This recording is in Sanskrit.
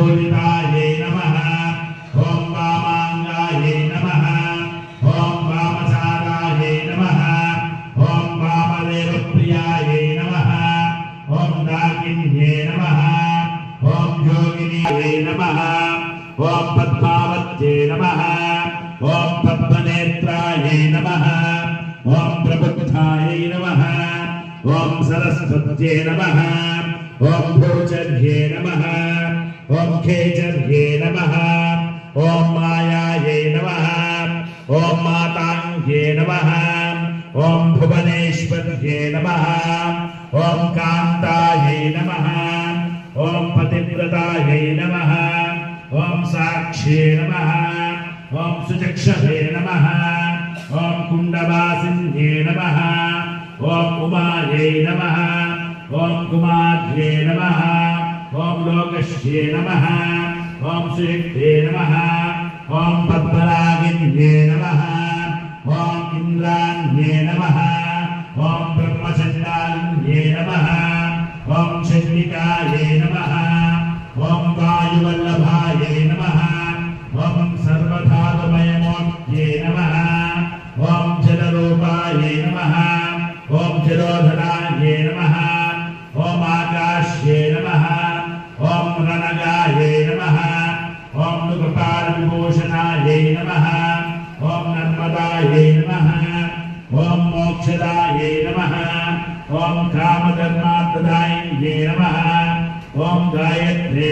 पूजितायै नमः ॐ वामाङ्गायै नमः ॐ वामचारायै नमः ॐ वामदेवप्रियायै नमः ॐ दाकिन्ये नमः ॐ योगिन्यै नमः ॐ पद्मावत्यै नमः ॐ पद्मनेत्रायै नमः ॐ प्रबुद्धायै नमः ॐ सरस्वत्यै नमः ॐ भूचर्ये नमः ॐ खेचर्ये नमः ॐ मायायै नमः ॐ माताङ्ग्ये नमः ॐ भुवनेश्वर्ये नमः ॐ कान्तायै नमः ॐ पतिव्रतायै नमः ॐ साक्ष्ये नमः ॐ सुचक्षसे नमः ॐ कुण्डवासिन्ये नमः ॐ उमायै नमः ॐ कुमार्ये नमः ॐ लोकश्ये नमः ॐ सुयुक्ते नमः ॐ पद्मरागिन्ये नमः ॐ इन्द्राण्ये नमः ॐ ब्रह्मचण्डालिन्ये नमः ॐ चण्डिकायै नमः ॐ वायुवल्लभायै नमः ॐ सर्वधातुमयमूर्त्यै नमः ॐ जलरूपायै नमः ॐ जलोधरायै नमः ॐ आकाश्ये नमः ॐ रणगायै नमः ॐ नृपालविभूषणायै नमः ॐ नर्मदायै नमः ॐ मोक्षदायै नमः ॐ कामधर्मार्थदायिन्ये नमः ॐ गायत्रे